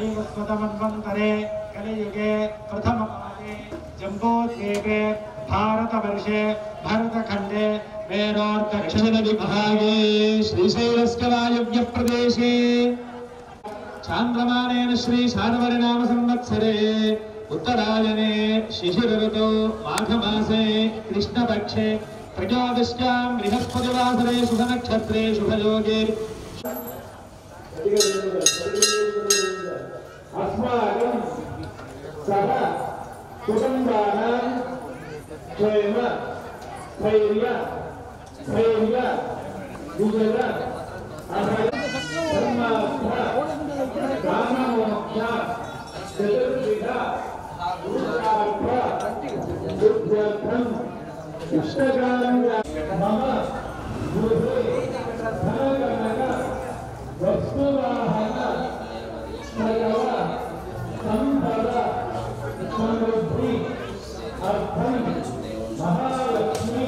वैवस्वतमन्वन्तरे कलियुगे प्रथमपादे जम्बोद्वीपे भारतवर्षे भरतखण्डे मेरोर्दक्षिणविभागे श्रीशैलस्कवायुव्यप्रदेशे चान्द्रमानेन श्री शार्वरीनाम संवत्सरे उत्तरायणे शिशिरऋतौ माघमासे कृष्णपक्षे त्रयोदश्यां बृहस्पतिवासरे शुभनक्षत्रे शुभयोगे अस्माकं सह कुटुम्बानां क्षेम स्थैर्य विजय अभय धर्मार्थ काममोक्ष चतुर्विध पुरुषार्थ सिद्ध्यर्थम् इष्टकार्यं मम गृहे धनकनक वस्तुवाहन सकल संपद समृद्धि अर्थं महालक्ष्मी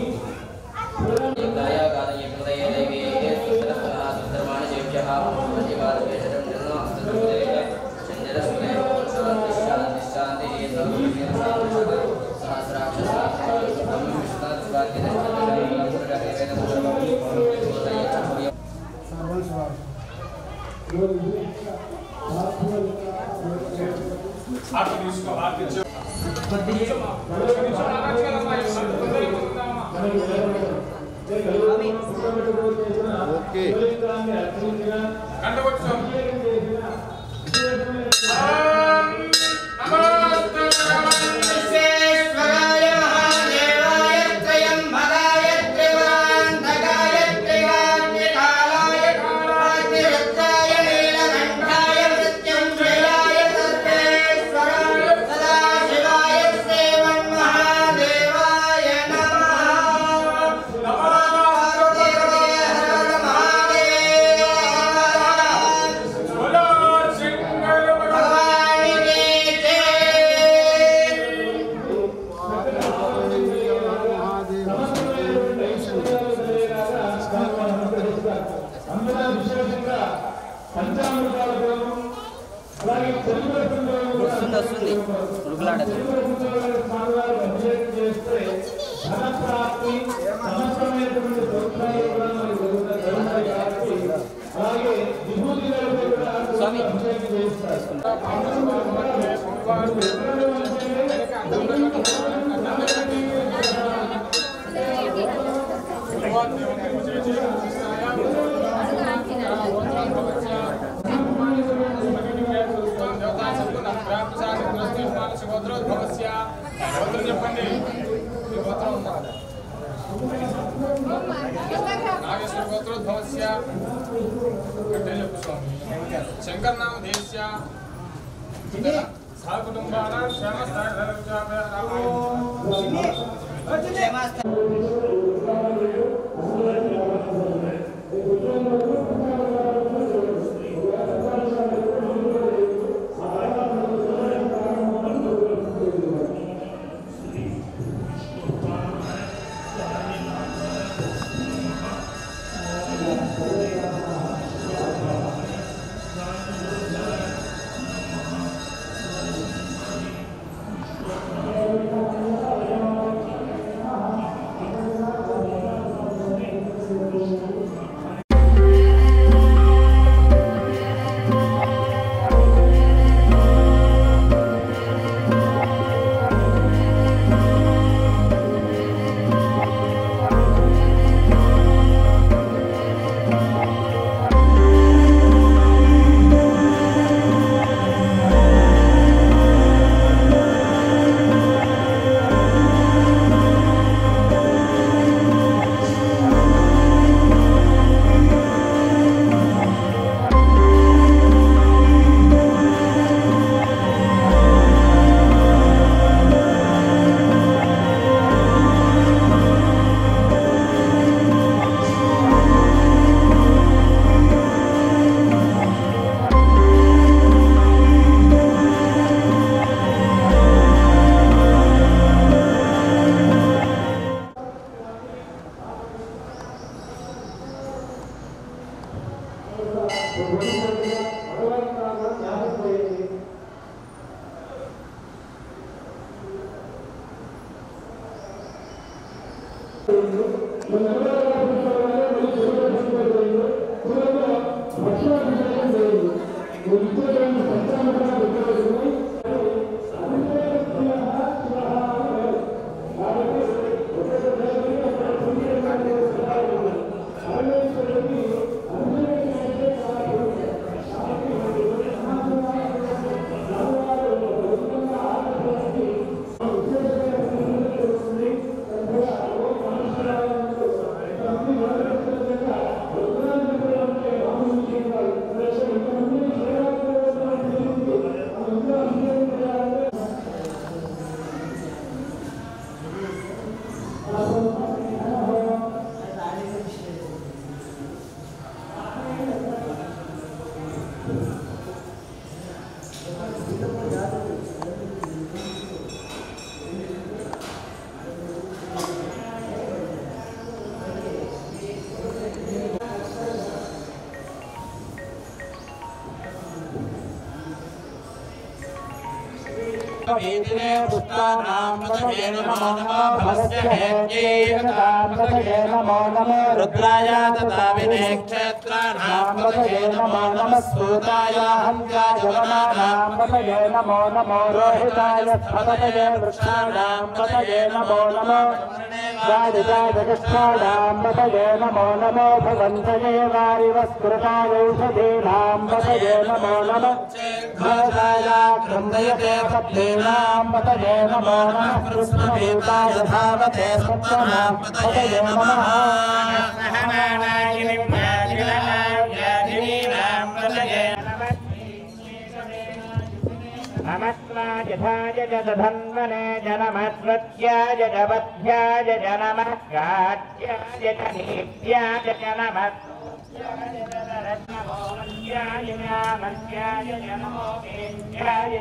शंकर नाम देश्या सह कुटुंबानां रुद्राय तथा विने क्षेत्राणां पतये नमो नमः सूताय हंसाय वनानां पतये नमो नमो रोहिताय पतये वृक्षाणां पतये नमो नमो वादिताय कृष्णाणां पतये नमो नमो भगवन्तये वारिवस्कृताय औषधीनां पतये नमो नमः भवताय क्रन्दयते पत्नीनां पतये नमो नमः कृष्णभूताय धावते सत्तमां पतये नमः नमस्वाय धन्वने जनमस्वत्याय जवध्याय जनमः कात्याय जनीत्याय जनमः रत्नमोत्याय नामत्याय जनमोकेत्याय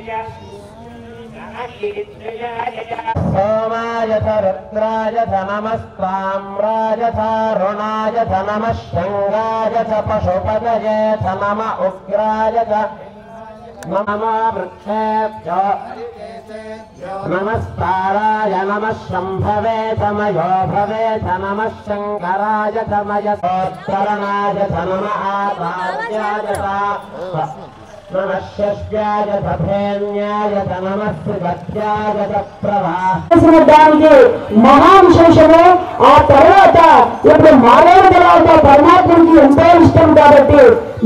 सोमाय च रुद्राय च नमस्ताम्राय च रुणाय च नमः शङ्गाय च पशुपतये च नम उग्राय च नमः वृक्षेभ्यो नमस्ताराय नमः शम्भवे च मयो भवे च नमः शङ्कराय च मयसोत्तरणाय च नमः आपाद्याय च नमः शस्याय च धेन्याय च नमः सुगत्याय च प्रवाहाనికి మహావిశేషము ఆ తర్వాత ఇప్పుడు మానవుడు పరమాత్మకి ఎంతో ఇష్టం కాబట్టి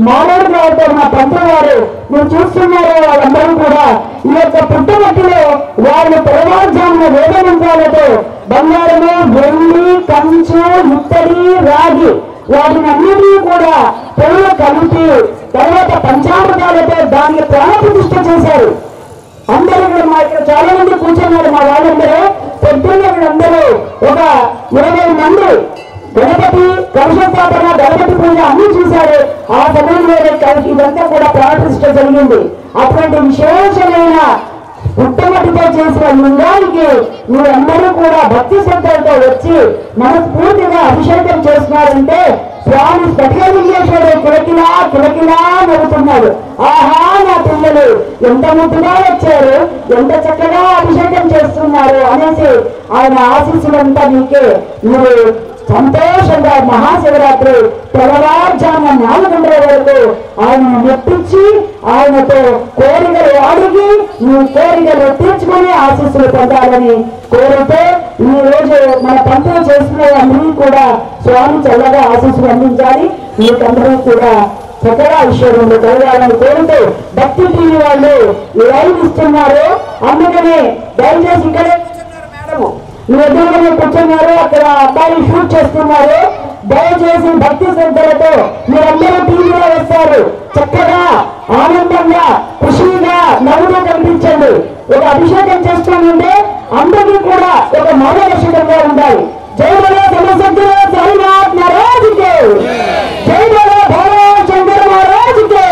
మానవుడు మా పంతులు వారు మీరు చూస్తున్నారు వాళ్ళందరూ కూడా ఈ యొక్క పుట్టమట్టిలో వాళ్ళు పరమాధ్యాత్మ వేదమంత్రాలతో బంగారము వెండి కంచు ఇత్తడి రాగి వాటిని అన్నిటినీ కూడా పొలం కలిపి తర్వాత పంచామృతాలతో దాన్ని ప్రాణప్రతిష్ఠ చేశారు. అందరూ కూడా మా ఇక్కడ చాలా మంది కూర్చున్నారు. మా వాళ్ళందరూ పొద్దున్న వీళ్ళందరూ ఒక 20 మంది గణపతి కలశస్థాపన గణపతి పూజ అన్ని చూశారు. ఆ సమయంలో ఇదంతా కూడా ప్రాణప్రతిష్ఠ జరిగింది. అటువంటి విశేషమైన పుట్టమట్టితో చేసిన లింగానికి మీరందరూ కూడా భక్తి శ్రద్ధలతో వచ్చి మనస్ఫూర్తిగా అభిషేకం చేస్తున్నారంటే స్వామి స్ఫటికలింగేశ్వరుడు కిలకిలా కిలకిలా నవ్వుతున్నాడు. ఆహా నా పిల్లలు ఎంత ముద్దుగా వచ్చారు, ఎంత చక్కగా అభిషేకం చేస్తున్నారు అనేసి ఆయన ఆశీస్సులంతా మీకే. మీరు సంతోషంగా మహాశివరాత్రి తెల్లవారుజామున 4 గంటల వరకు ఆయనను మెప్పించి ఆయనతో కోరికలు అడిగి మీ కోరికలు తీర్చుకొని ఆశీస్సులు పొందాలని కోరితే ఈ రోజు మన పంతులు చేస్తున్న అన్ని కూడా స్వామి చల్లగా ఆశీస్సులు అందించాలి. మీకందరూ కూడా చక్కగా విషయంలో కలగాలని కోరుతూ భక్తి టీవీ వాళ్ళు లైవ్ ఇస్తున్నారు. అందుకనే దయచేసి ఇక్కడే మేడము మీ ఎదురుగానే కూర్చున్నారు. అక్కడ అబ్బాయిలు షూట్ చేస్తున్నారు. దయచేసి భక్తి శ్రద్ధలతో మీరందరూ టీవీలో వస్తారు. చక్కగా ఆనందంగా ఖుషీగా నవ్వుతూ కనిపించండి. ఒక అభిషేకం చేస్తుంటే అందరికీ కూడా ఒక మార్గదర్శకంగా ఉండాలి. జై బలో శివశంకర సాయినాథ్ మహారాజుకే, జై బలో భోలా శంకర మహారాజుకే.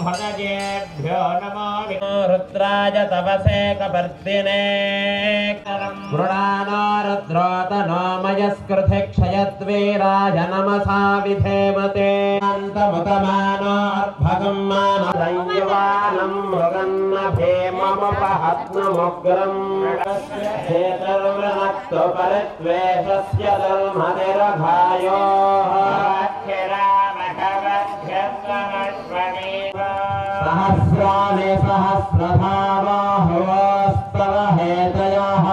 ब्रह्मणजेभ्यो नमो रुद्राय तपसे कपर्दिने मृणानो रुद्रोतनो मयस्कृते क्षयद्वीराय नमसा विधेमते अन्तमुतमानो अर्भगं मानदय्यवानं मृगन्न भीममुपहत्नमुग्रम् हेतर्वृणक्तो परित्वेषस्य धर्मनिरघायोः सहस्राणि सहस्रधावाहोस्तव हेतयः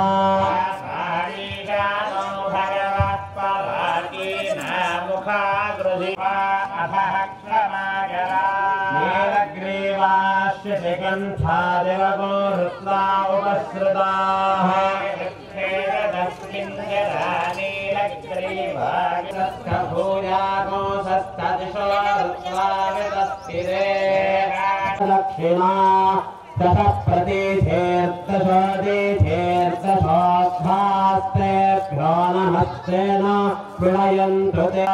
नीलग्रीवाश्यकण्ठादिवगो रुद्रा उपसृताः भूयागो सस्तदिशो रुद्राविदस्तिरे दक्षिणा दश प्रतीथेर्दशोदीथेर्दशोद्धास्तेभ्यो नमस्तेन विनयन्तु ते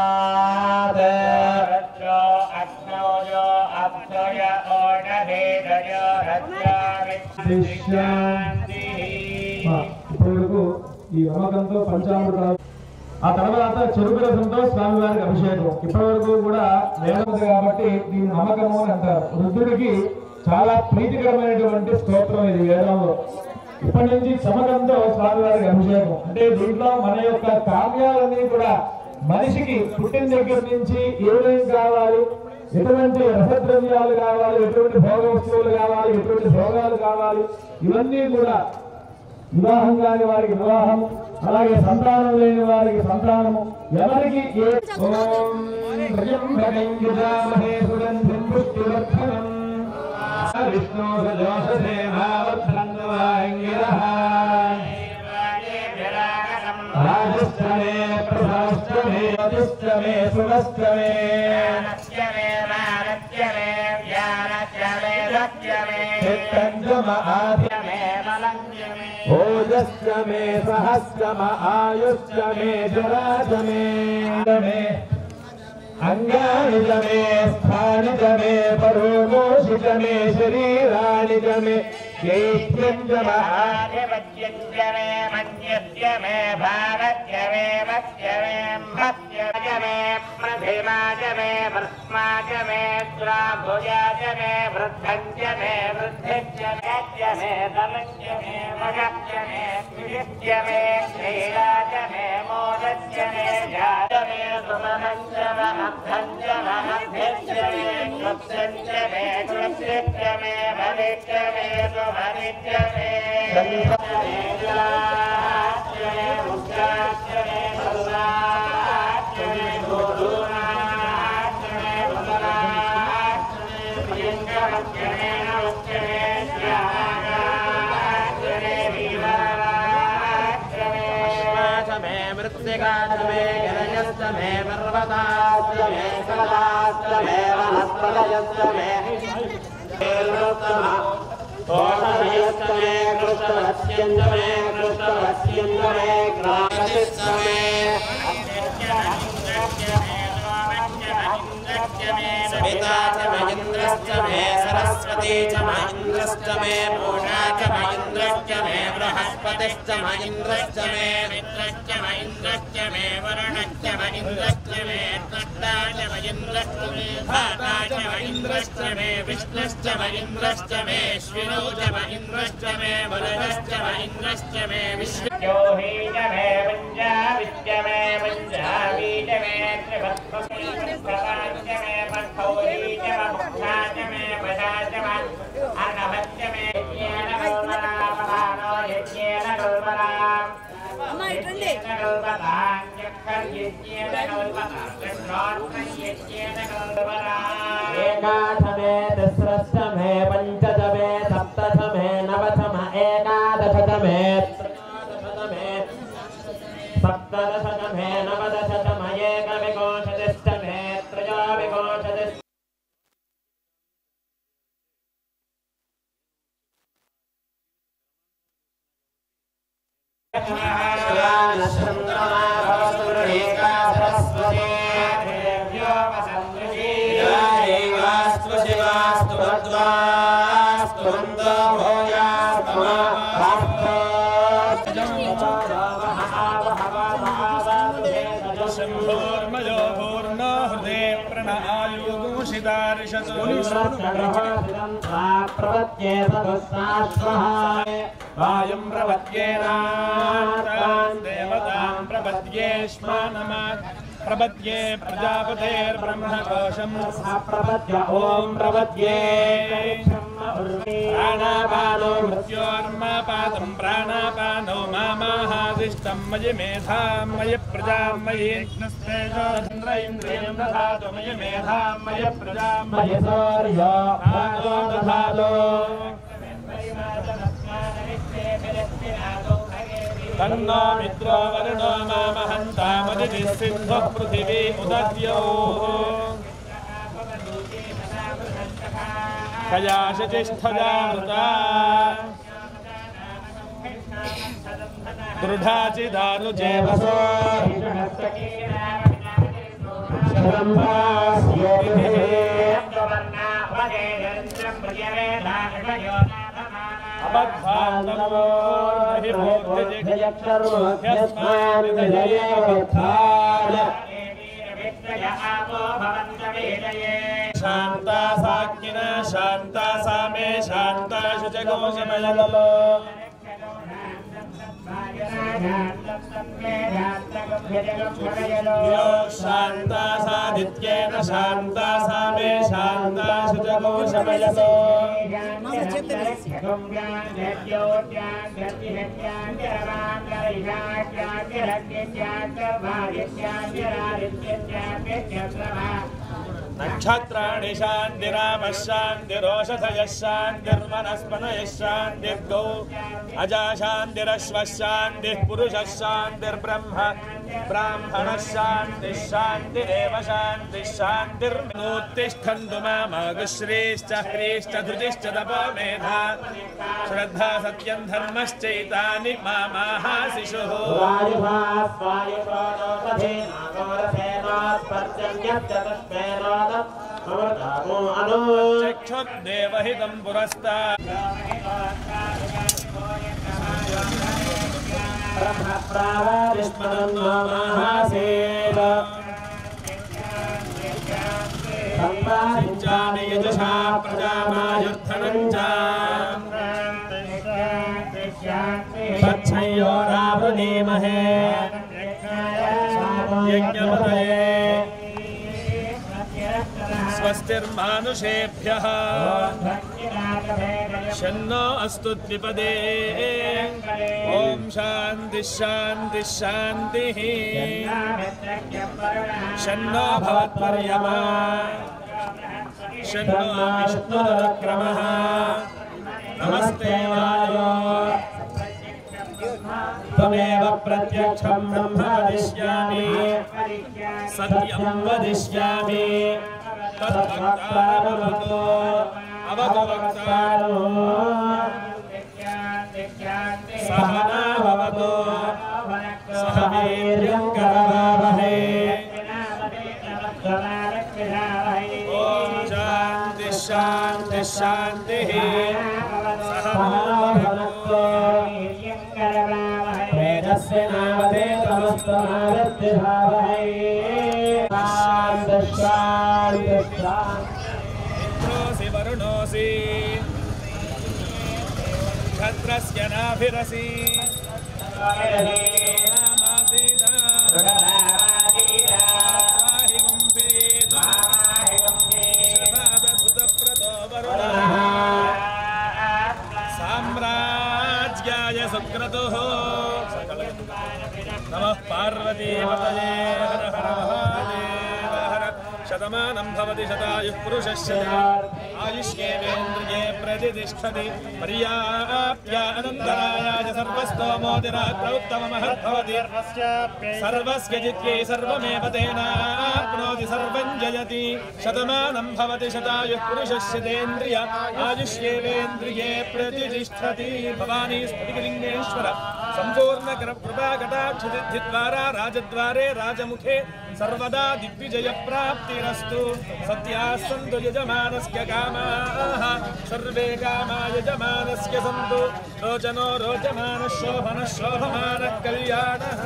ఇప్పుడు ఈ నమ్మకంతో పంచామృతాలు ఆ తర్వాత చెరుకు రసంతో స్వామివారికి అభిషేకం ఇప్పటి వరకు కూడా వేదం కాబట్టి దీని నమ్మకము అని అంటారు. రుద్రుడికి చాలా ప్రీతికరమైనటువంటి స్తోత్రం ఇది వేదంలో. ఇప్పటి నుంచి చమకంతో స్వామివారికి అభిషేకం అంటే దీంట్లో మన యొక్క కార్యాలన్నీ కూడా మనిషికి పుట్టిన దగ్గర నుంచి ఏమేం కావాలి, ఎటువంటి రసద్రవ్యాలు కావాలి, ఎటువంటి భోగ వస్తువులు కావాలి, ఎటువంటి భోగాలు కావాలి, ఇవన్నీ కూడా వివాహం కాని వారికి వివాహం, అలాగే సంతానం లేని వారికి సంతానము, ఎవరికి ఏ ఓం విష్ణు రాజశ్చమే ప్రసాశ్చమే అధిష్టమే సునశ్చమే ओजस्यमे सहस्रम आयुष्यमे जराजमे अंगानि जमे स्थानि जमे परोमोषि जमे शरीराणि जमे चैत्यं जमाधिपत्यं जमे मन्यस्य मे भारस्य मे मत्स्य मे मत्स्य जमे प्रथिमा जमे भस्मा जमे द्राभुजा जमे वृद्धं जमे वृद्धिश्च मे दलस्य मे मगस्य मे विजित्य मे क्रीडा जमे मोदस्य मे जातमे सुमनश्च मे अब्धञ्च मे अभ्यश्च मे कृप्सञ्च मे कृप्सिश्च मे भविश्च मे सुभविश्च मे सन्निश्च मे जलाश्च मे मुक्ताश्च मे बलाश्च मे गुरुनाश्च मे बुधनाश्च मे प्रियङ्करश्च मे नवश्च मे श्यामाश्च मे वीराश्च मे श्वास मे मृत्तिकाश्च मे गिरयश्च मे पर्वताश्च मे कलाश्च मे वनस्पतयश्च मे ओषधयश्च मे कृष्णवस्यञ्च मे कृष्णवस्यञ्च मे ग्रामश्च मे सविता च महेन्द्रश्च मे सरस्वती च महेन्द्रश्च मे पूषा च महेन्द्रश्च मे बृहस्पतिश्च महेन्द्रश्च मे मित्रश्च महेन्द्रश्च मे वरुणश्च महेन्द्रश्च मे त्वष्टा च महेन्द्रश्च मे धाता च महेन्द्रश्च मे विष्णुश्च महेन्द्रश्च मे श्विनो च महेन्द्रश्च मे वरुणश्च महेन्द्रश्च मे विश्वो हि च मे पञ्जाविश्च मे पञ्जावी च मे त्रिभक्तश्च मे पठौरी च मुक्ता च मे पदा च मे अन्नभच्च मे यज्ञेन कल्पनामहानो यज्ञेन कल्पनाम् यज्ञेन कल्पनाम् यज्ञेन कल्पनाम् यज्ञेन कल्पनाम् एकादशमे तिस्रश्चमे पञ्चदशमे सप्तदशमे नवदशमे एकादशमे त्रयोदशमे सप्तदशमे नवदशमे एकविंशतिश्चमे त्रयोविंशतिश्च सरस्वती स्तुवन्तो भूयास्मा शम्भोर्मयो पूर्णो हृदे प्रणआयुगुषितारिषतु प्रपद्ये वायुं प्रपद्येनान् देवतां प्रपद्ये श्मानमात् प्रपद्ये प्रजापतेर्ब्रह्मकोशं प्रपद्य ॐ प्रपद्ये प्राणापानो मृत्योर्मापातं प्राणापानो मामाहादिष्टं मयि मेधां मयि प्रजां मयि चन्द्र इन्द्रियं दधातु मयि मेधां मयि प्रजां मयि सूर्यो दधातु तन्नो मित्रो वरुणो मामहन्तामदितिः सिन्धुः पृथिवी उदद्योः कयाशितिष्ठजामृता दृढाचिदारुजेवसो शांता साकिना शांता सामे शांता शुचकोशमयलो शांता सादित्येन शांता सामे शांता शुचकोशमयलो नक्षत्राणि शान्तिरापः शान्तिरोषधयः शान्तिर्वनस्पतयः शान्तिर्गौ अजा शान्तिरश्वः शान्तिः पुरुषः शान्तिर्ब्रह्म ब्राह्मणः शान्तिः शान्तिरेव शान्तिः शान्तिर्नोत्तिष्ठन्तु मामागुश्रीश्च ह्रीश्च धृतिश्च तपोमेधा श्रद्धा सत्यं धर्मश्चैतानि मामाः शिशुः चक्षुर्देवहितं पुरस्तात् संवादिञ्चानि यजुषा प्रजामायुद्धनं च तच्छयोरावृणीमहे यज्ञपतये स्वस्तिर्मानुषेभ्यः शन्नो अस्तु द्विपदे ॐ शान्तिः शान्तिः शान्तिः शन्नो भवत्पर्यमा शन्नो विष्णुरुक्रमः नमस्ते वायो त्वमेव प्रत्यक्षं ब्रह्म वदिष्यामि सत्यं वदिष्यामि तद्वक्तारमवतु अवतु वक्तारो सहना भवतु सह वीर्यं करवावहै ॐ शान्तिः शान्तिः शान्तिः सहना भवतु वेदस्य नामधे तमस्तमारत्यभावहै शान्तिः शान्तिः शान्तिः वरुणोऽसि क्षत्रस्य नाभिरसि साम्राज्याय सुक्रतुः नमः पार्वतीपतये हर हर महादेव हर शतमानं भवति शतायुः पुरुषस्य आयुष्येवेन्द्रिये प्रतिष्ठति पर्याप्य अनन्तरायाय सर्वस्तोमोदिरात्र उत्तममहद्भवति सर्वस्य जित्यै सर्वमेव तेनाप्नोति सर्वं जयति शतमानं भवति शतायुः पुरुषस्य तेन्द्रिय आयुष्येवेन्द्रिये प्रतिष्ठति भवानी स्फटिकलिङ्गेश्वर सम्पूर्णकृपाकटाक्षसिद्धिद्वारा राजद्वारे राजमुखे सर्वदा दिग्विजयप्राप्तिरस्तु सत्याः सन्तु यजमानस्य कामाः सर्वे कामा यजमानस्य सन्तु रोचनो रोचमानः शोभनः शोभमानः कल्याणः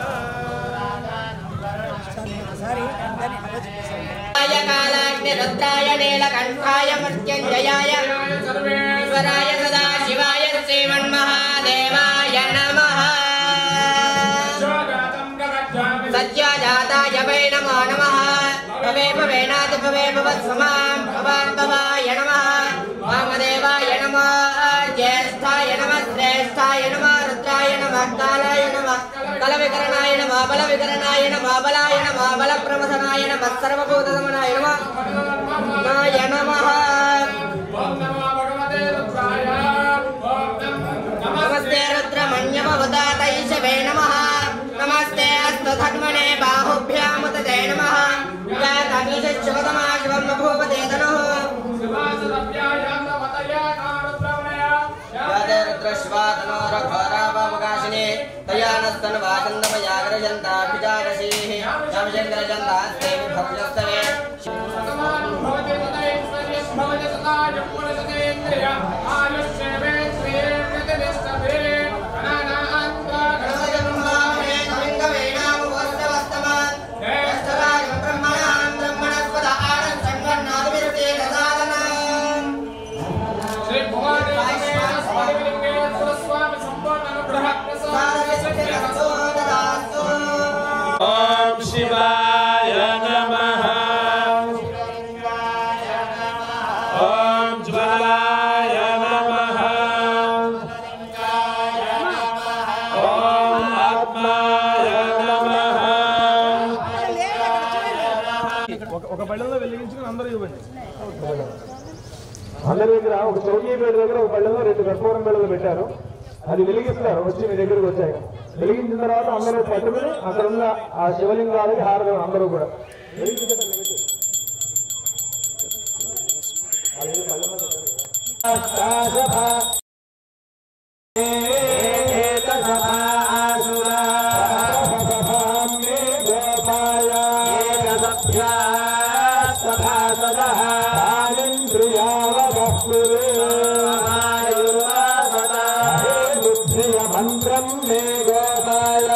कालाग्निरुद्राय नीलकण्ठाय मृत्युञ्जयाय सर्वेश्वराय सदाशिवाय श्रीमन्महादेवाय नमः सत्याजाताय वै नमो नमः भवे भवेनादिभवे भवत्समां भवार्भवाय नमः वामदेवाय नमः ज्येष्ठाय नमः श्रेष्ठाय नमः रुद्राय नमः कालाय नमः कलविकरणाय नमः बलविकरणाय नमः बलाय नमः बलप्रमथनाय नमः सर्वभूतदमनाय नमः नमः नमस्ते रुद्रमण्यमवतातैषवे नमः नमस्ते अस्तधन्वने बाहुभ्यामुदते नमः जातमीशुभतमा शिवं बभूवते तनुः रुद्रश्वातनोरघोरावकाशिने तयानस्तनवाचन्दमयाग्रजन्ताभिजागशीः शमशङ्करजन्तास्ते विभवजस्तवे ओम शिवाय नमः ओम ज्वालाय नमः ओम आत्माय नमः ఒక పళ్ళెంలో వెలిగించుకుని అందరూ ఇవ్వండి. అందరి దగ్గర ఒక చౌకీ పేట దగ్గర ఒక పళ్ళెంలో 2 కర్పూరం బిళ్ళలు పెట్టారు. అది వెలిగిస్తారు వచ్చి మీ దగ్గరకు వచ్చాక. వెలిగించిన తర్వాత అందరూ పట్టుకుని అక్కడ ఉన్న ఆ శివలింగాలకి హారదం అందరూ కూడా మంత్రం మే గోపాల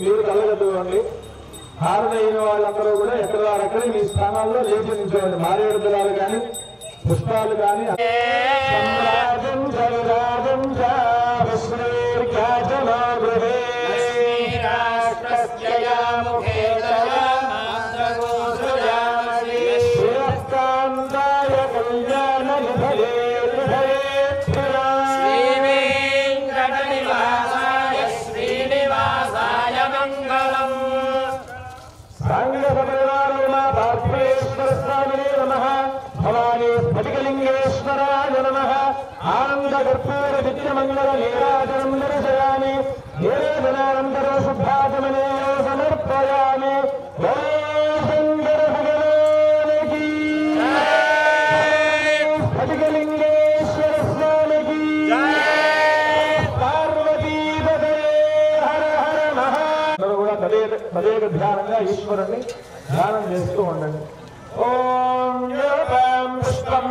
మీరు కలగట్టుకోండి. హారదైన వాళ్ళందరూ కూడా ఎక్కడ వారక్కడ మీ స్థానాల్లో లేచి నిల్చోండి. మారేడు దళాలు కానీ పుష్పాలు కానీ స్ఫటికలింగేశ్వరాయ నమః ఆనందకర్పూర నిత్యమంగళ నీరాజనం దర్శయామి నివేదనానంతర శుద్ధాచమనేయో సమర్పయామి. శంకర భగవానికి స్ఫటికలింగేశ్వర స్వామికి పార్వతీపదే హర హర మహా. అందరూ కూడా తదేక ధ్యానంగా ఈశ్వరుణ్ణి ధ్యానం చేస్తూ ఉండండి. ఓం యోగం పుష్పం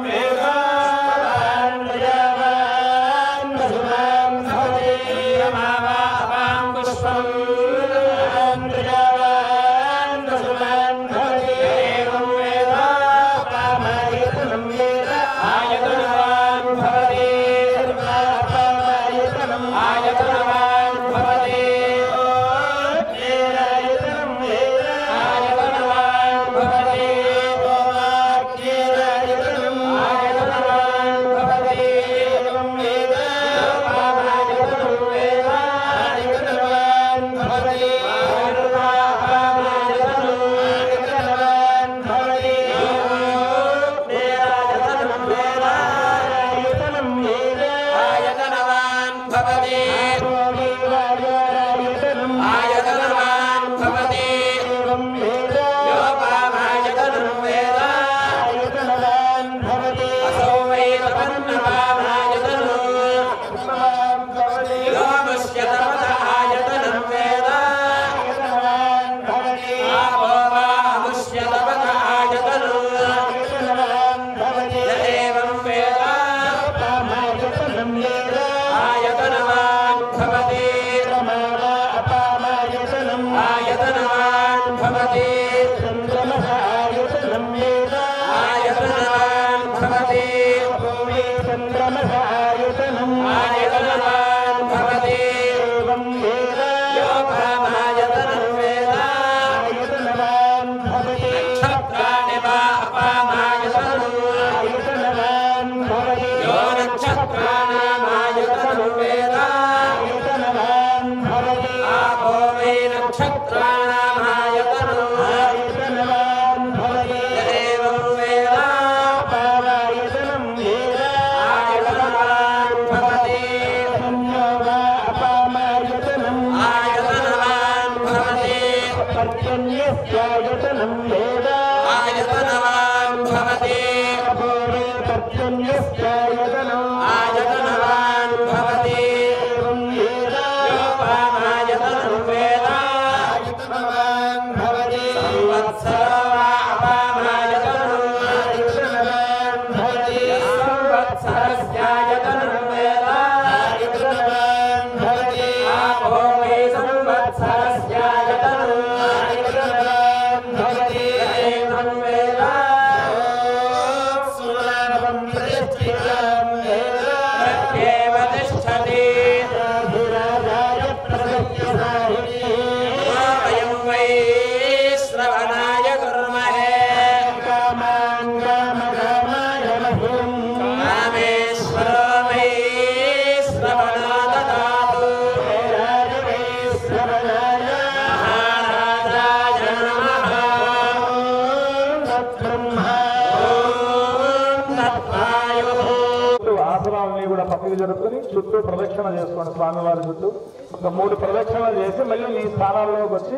చుట్టూ ప్రదక్షిణ చేసుకోండి. స్వామివారి చుట్టూ ఒక 3 ప్రదక్షిణలు చేసి మళ్ళీ మీ స్థానాల్లోకి వచ్చి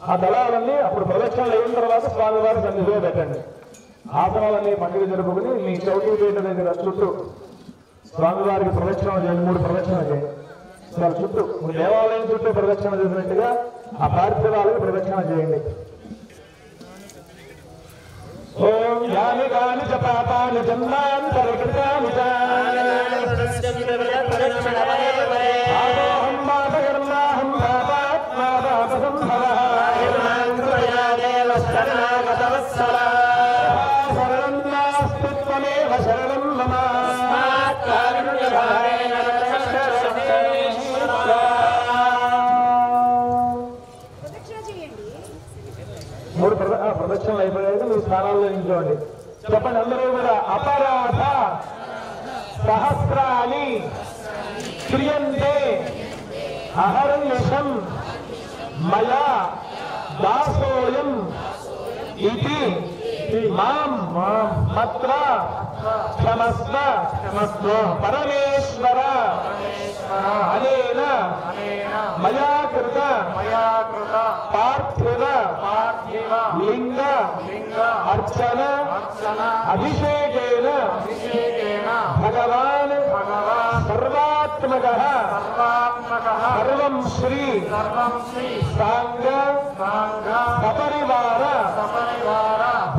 ఆ దళాలన్నీ అప్పుడు ప్రదక్షిణలు అయిన తర్వాత స్వామివారి సన్నిధిలో పెట్టండి. ఆసనాలన్నీ పండుగ జరుపుకుని మీ చౌకీ పీట దగ్గర చుట్టూ స్వామివారికి ప్రదక్షిణ చేయండి. 3 ప్రదక్షిణలు చేయండి. వారి చుట్టూ దేవాలయం చుట్టూ ప్రదక్షిణ చేసినట్టుగా ఆ పార్థివాలకు ప్రదక్షిణ చేయండి. ఓం యాని కాని చ పాపాని జన్మాంతరకృతాని చ ఆదోహం పాపకర్మాహం పాపాత్మా పాపసంభవః శరణం నాస్తి త్వమేవ శరణం మమ మూడు ప్రదక్షిణలు అయిపోయాక మీ స్థానాల్లో నిల్చోండి. చెప్పండి అందరూ కూడా. అపరాధ సహస్రాని క్రియంతే అహర్నిశం మయా దాసోయం ఇది మాం మత్ర క్షమస్వ పరమేశ్వర అనేన మయా కృత పార్థివ లింగ అర్చన అభిషేకేన భగవాన్ సర్వాత్మకః సర్వం శ్రీ సాంగ సపరివార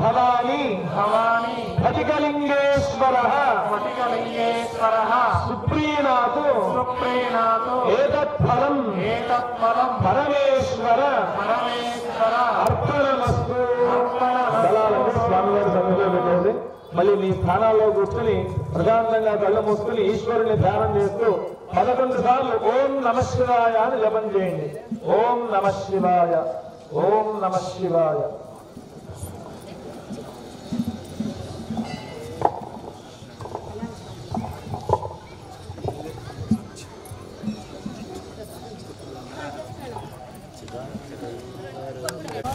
భవాని ఫటికలింగేశ్వరః సుప్రీనాథు ఏతత్ఫలం పరమేశ్వర అర్పణమస్తు. దళాలను స్వామివారి సన్నిధిలో పెట్టండి. మళ్ళీ మీ స్థానాల్లో కూర్చుని ప్రశాంతంగా కళ్ళు మూసుకుని ఈశ్వరుని ధ్యానం చేస్తూ 11 సార్లు ఓం నమః శివాయ అని జపం చేయండి. ఓం నమః శివాయ, ఓం నమః శివాయ.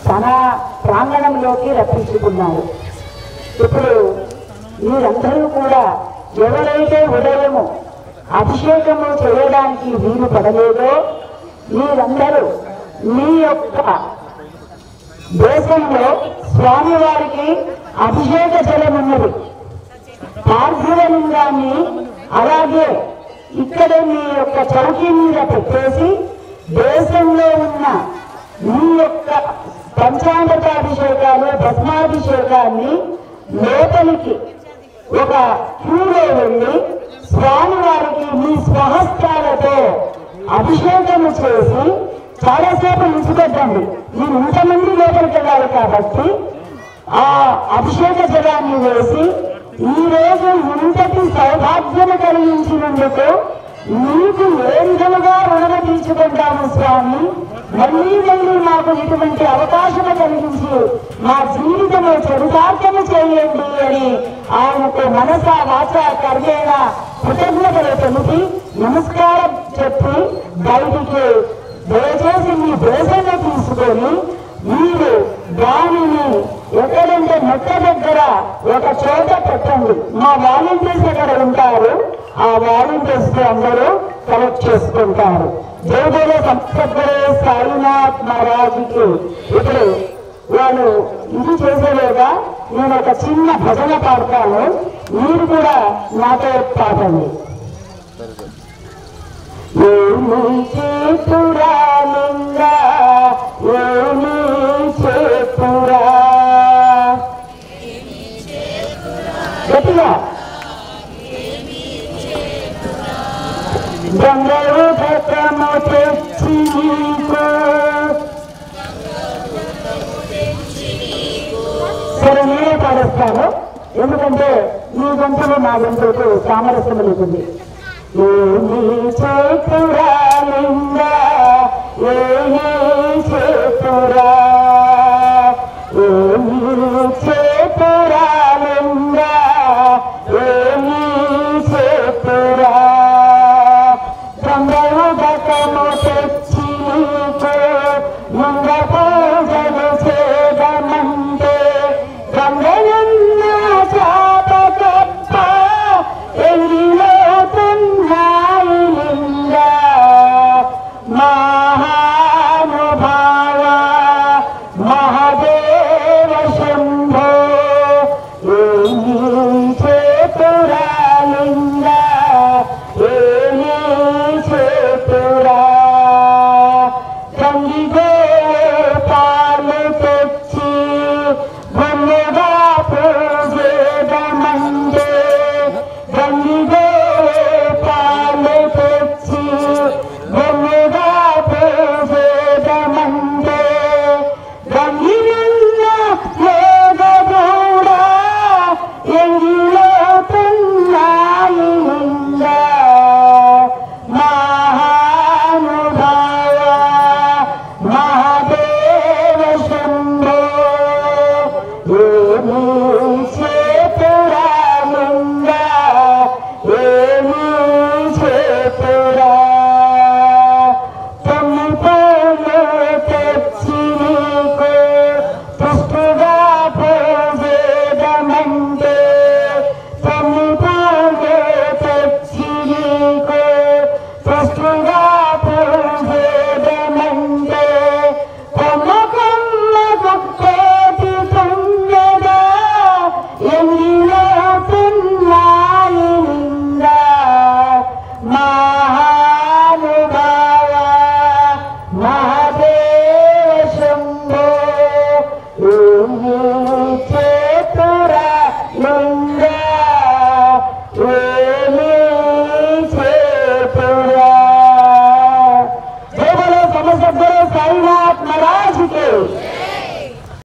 తన ప్రాంగణంలోకి రప్పించుకున్నారు. ఇప్పుడు మీరందరూ కూడా ఎవరైతే ఉదయము అభిషేకము చేయడానికి వీలు పడలేదో మీరందరూ మీ యొక్క దేశంలో స్వామివారికి అభిషేక జలం ఉన్నది. పార్థివలింగాన్ని అలాగే ఇక్కడ మీ యొక్క చౌకీ మీద పెట్టేసి దేశంలో ఉన్న మీ యొక్క పంచామృతాభిషేకాలు భస్మాభిషేకాన్ని లోపలికి ఒక క్యూలో వెళ్ళి స్వామివారికి మీ స్వహస్తాలతో అభిషేకము చేసి చాలాసేపు ఉంచుకొద్దండి. మీరు ఇంతమంది లోపలికి వెళ్ళాలి కాబట్టి ఆ అభిషేక జలాన్ని వేసి ఈ రోజు ఇంతటి సౌభాగ్యము కలిగించినందుకు మీకు ఏ విధముగా రుణము తీర్చుకుంటాము స్వామి, మళ్ళీ మళ్ళీ మాకు ఇటువంటి అవకాశము కలిగించి మా జీవితము చరితార్థము చేయండి అని ఆయనకు మనస వాచ కర్మేణ కృతజ్ఞతలు తెలిపి నమస్కారం చెప్పి బయటికి దయచేసి మీ దేశంలో తీసుకొని మీరు దానిని ఎక్కడంటే మెట్ట దగ్గర ఒక చోట పెట్టండి. మా వాలంటీర్స్ ఎక్కడ ఉంటారు, ఆ వాలంటీర్స్ అందరూ కలెక్ట్ చేసుకుంటారు. జయదేవ సంస్థరే సాయినాథ్ మహారాజుకి ఇప్పుడు వాళ్ళు ఇది చేసేలోగా నేను ఒక చిన్న భజన పాడతాను, మీరు కూడా నాతో పాడండి. ఏమి చేతురా లింగా ఏమి చేతురా గట్టిగా గంగలు ఘటము తెచ్చి సరే నేనే పాడేస్తాను, ఎందుకంటే మీ గంటలు నా గంటలకు సామరస్యం లేకుంది. ఏమి చేతురా లింగా ఏమి చేతురా ఏమి చేతురా లింగా ఏమి చేతురా గంగలు ఘటము తెచ్చి